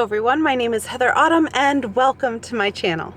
everyone, my name is Heather Autumn and welcome to my channel.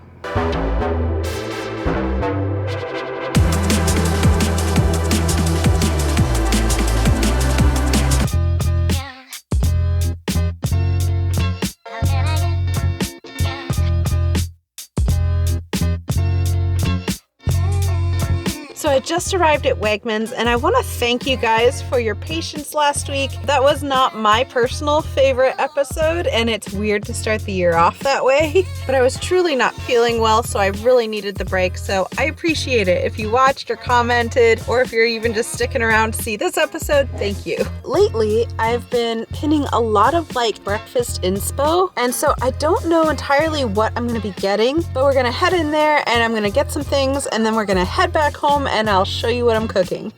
So I just arrived at Wegmans and I want to thank you guys for your patience last week. That was not my personal favorite episode and it's weird to start the year off that way, but I was truly not feeling well, so I really needed the break. So I appreciate it. If you watched or commented, or if you're even just sticking around to see this episode, thank you. Lately, I've been pinning a lot of breakfast inspo, and so I don't know entirely what I'm going to be getting, but we're going to head in there and I'm going to get some things and then we're going to head back home and I'll show you what I'm cooking.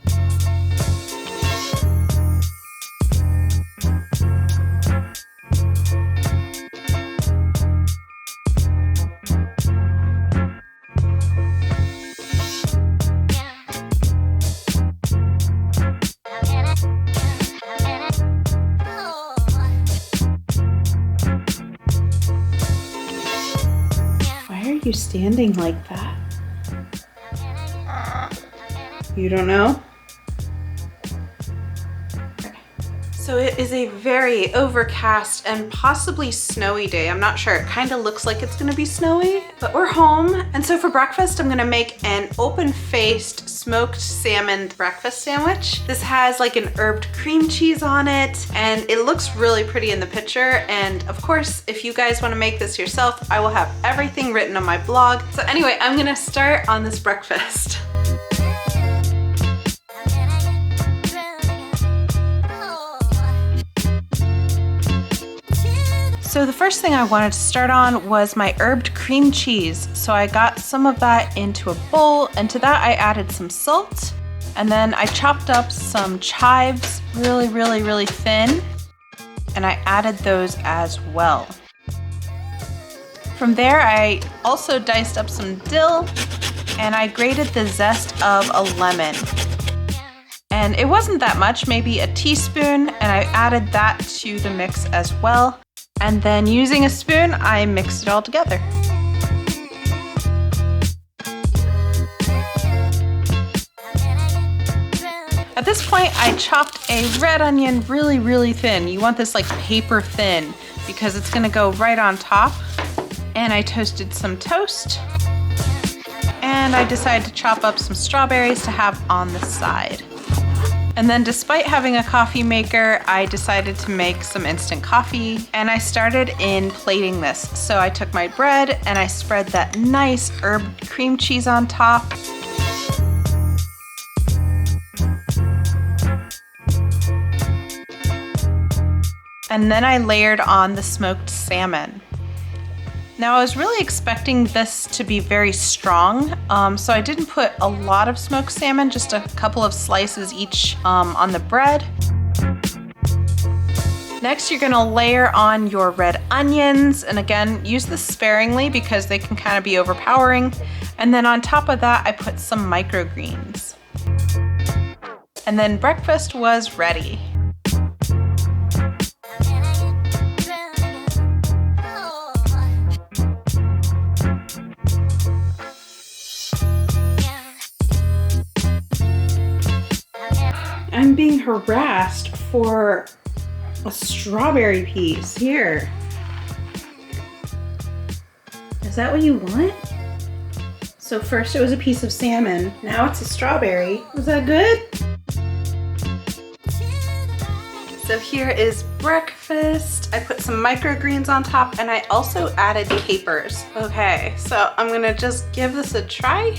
Why are you standing like that? You don't know? Okay. So it is a very overcast and possibly snowy day. I'm not sure. It kind of looks like it's gonna be snowy, but we're home. And so for breakfast, I'm gonna make an open-faced smoked salmon breakfast sandwich. This has an herbed cream cheese on it, and it looks really pretty in the picture. And of course, if you guys wanna make this yourself, I will have everything written on my blog. So anyway, I'm gonna start on this breakfast. So the first thing I wanted to start on was my herbed cream cheese. So I got some of that into a bowl, and to that I added some salt, and then I chopped up some chives really thin, and I added those as well. From there, I also diced up some dill, and I grated the zest of a lemon. And it wasn't that much, maybe a teaspoon, and I added that to the mix as well. And then using a spoon, I mixed it all together. At this point, I chopped a red onion really thin. You want this paper thin because it's gonna go right on top. And I toasted some toast. And I decided to chop up some strawberries to have on the side. And then despite having a coffee maker, I decided to make some instant coffee, and I started in plating this. So I took my bread and I spread that nice herbed cream cheese on top. And then I layered on the smoked salmon. Now I was really expecting this to be very strong, so I didn't put a lot of smoked salmon, just a couple of slices each on the bread. Next, you're gonna layer on your red onions, and again, use this sparingly because they can kind of be overpowering. And then on top of that, I put some microgreens. And then breakfast was ready. I'm being harassed for a strawberry piece. Here. Is that what you want? So first it was a piece of salmon. Now it's a strawberry. Was that good? So here is breakfast. I put some microgreens on top and I also added capers. Okay, so I'm gonna just give this a try.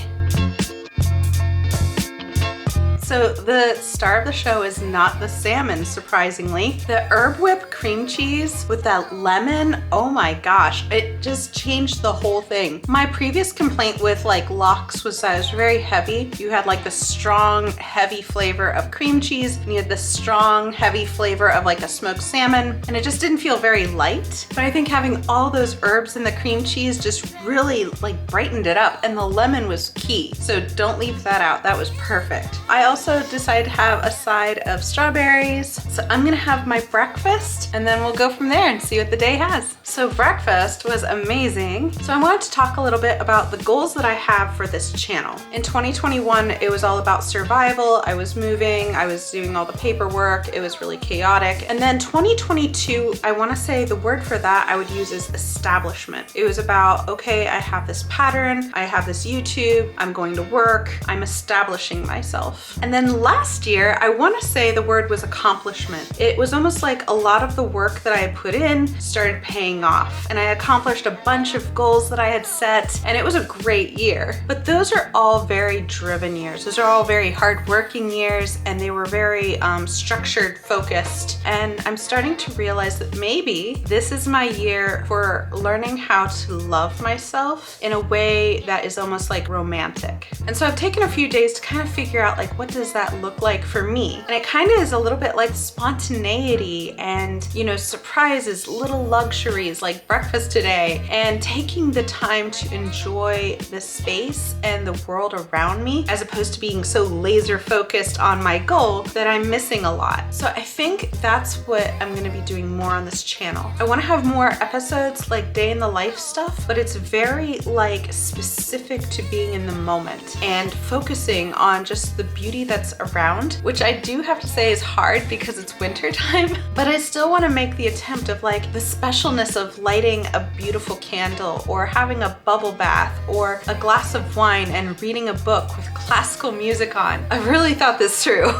So the star of the show is not the salmon, surprisingly. The herb whip cream cheese with that lemon, oh my gosh, it just changed the whole thing. My previous complaint with lox was that it was very heavy. You had the strong, heavy flavor of cream cheese, and you had the strong, heavy flavor of a smoked salmon, and it just didn't feel very light. But I think having all those herbs in the cream cheese just really brightened it up, and the lemon was key. So don't leave that out, that was perfect. I also also decided to have a side of strawberries. So I'm gonna have my breakfast and then we'll go from there and see what the day has. So breakfast was amazing. So I wanted to talk a little bit about the goals that I have for this channel. In 2021, it was all about survival. I was moving, I was doing all the paperwork. It was really chaotic. And then 2022, I wanna say the word for that I would use is establishment. It was about, okay, I have this pattern, I have this YouTube, I'm going to work, I'm establishing myself. And then last year, I wanna say the word was accomplishment. It was almost like a lot of the work that I had put in started paying off. And I accomplished a bunch of goals that I had set, and it was a great year. But those are all very driven years. Those are all very hardworking years, and they were very structured, focused. And I'm starting to realize that maybe this is my year for learning how to love myself in a way that is almost like romantic. And so I've taken a few days to kind of figure out like, what does that look like for me? And it kind of is a little bit like spontaneity and, you know, surprises, little luxuries like breakfast today, and taking the time to enjoy the space and the world around me, as opposed to being so laser focused on my goal that I'm missing a lot. So I think that's what I'm gonna be doing more on this channel. I wanna have more episodes like day in the life stuff, but it's very like specific to being in the moment and focusing on just the beauty that's around, which I do have to say is hard because it's winter time, but I still wanna make the attempt of like the specialness of lighting a beautiful candle or having a bubble bath or a glass of wine and reading a book with classical music on. I really thought this through.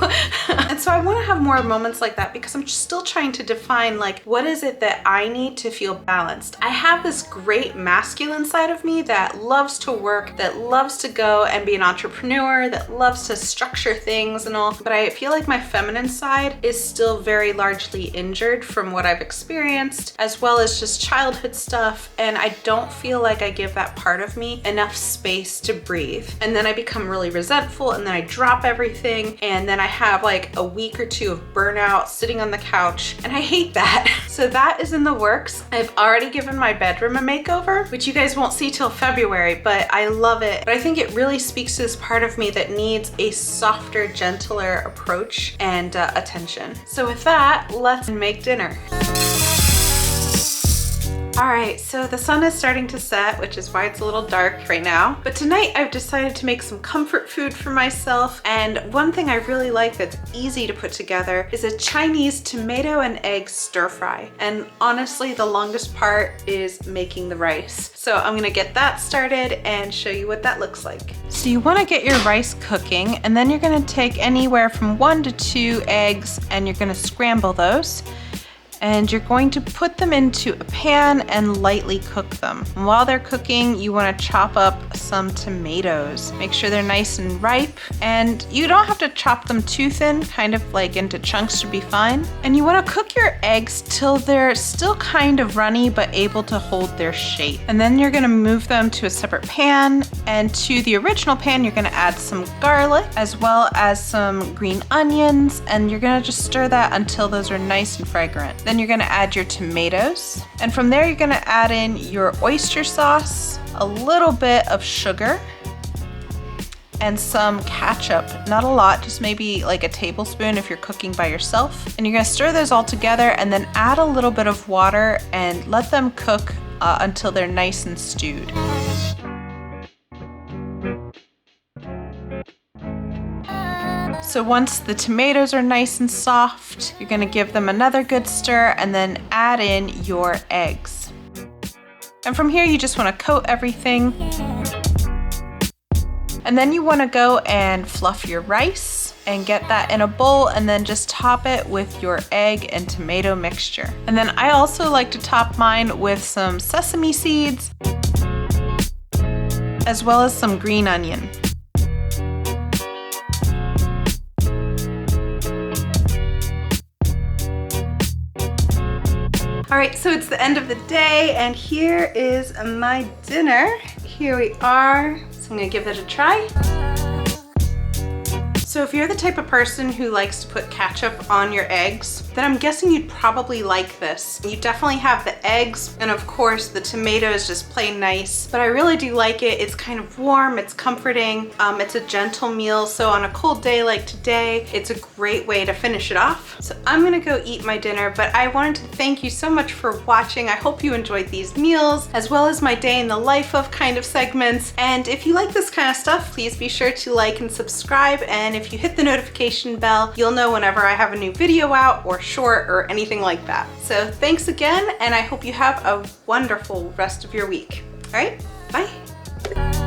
And so I wanna have more moments like that because I'm still trying to define like, what is it that I need to feel balanced? I have this great masculine side of me that loves to work, that loves to go and be an entrepreneur, that loves to structure things and all, but I feel like my feminine side is still very largely injured from what I've experienced, as well as just childhood stuff, and I don't feel like I give that part of me enough space to breathe. And then I become really resentful, and then I drop everything, and then I have like a week or two of burnout sitting on the couch, and I hate that. So that is in the works. I've already given my bedroom a makeover, which you guys won't see till February, but I love it. But I think it really speaks to this part of me that needs a softer, gentler approach and attention. So with that, let's make dinner. All right, so the sun is starting to set, which is why it's a little dark right now. But tonight I've decided to make some comfort food for myself. And one thing I really like that's easy to put together is a Chinese tomato and egg stir fry. And honestly, the longest part is making the rice. So I'm gonna get that started and show you what that looks like. So you wanna get your rice cooking, and then you're gonna take anywhere from 1 to 2 eggs and you're gonna scramble those. And you're going to put them into a pan and lightly cook them. And while they're cooking, you wanna chop up some tomatoes. Make sure they're nice and ripe, and you don't have to chop them too thin, kind of like into chunks should be fine. And you wanna cook your eggs till they're still kind of runny, but able to hold their shape. And then you're gonna move them to a separate pan, and to the original pan, you're gonna add some garlic, as well as some green onions, and you're gonna just stir that until those are nice and fragrant. Then you're gonna add your tomatoes, and from there you're gonna add in your oyster sauce, a little bit of sugar, and some ketchup. Not a lot, just maybe like a tablespoon if you're cooking by yourself. And you're gonna stir those all together and then add a little bit of water and let them cook until they're nice and stewed. So once the tomatoes are nice and soft, you're gonna give them another good stir and then add in your eggs. And from here, you just wanna coat everything. And then you wanna go and fluff your rice and get that in a bowl and then just top it with your egg and tomato mixture. And then I also like to top mine with some sesame seeds, as well as some green onion. All right, so it's the end of the day, and here is my dinner. Here we are. So I'm gonna give it a try. So if you're the type of person who likes to put ketchup on your eggs, then I'm guessing you'd probably like this. You definitely have the eggs, and of course the tomatoes just plain nice, but I really do like it. It's kind of warm, it's comforting, it's a gentle meal, so on a cold day like today, it's a great way to finish it off. So I'm gonna go eat my dinner, but I wanted to thank you so much for watching. I hope you enjoyed these meals, as well as my day in the life of kind of segments, and if you like this kind of stuff, please be sure to like and subscribe, and if you hit the notification bell, you'll know whenever I have a new video out or short or anything like that. So thanks again, and I hope you have a wonderful rest of your week. All right, bye.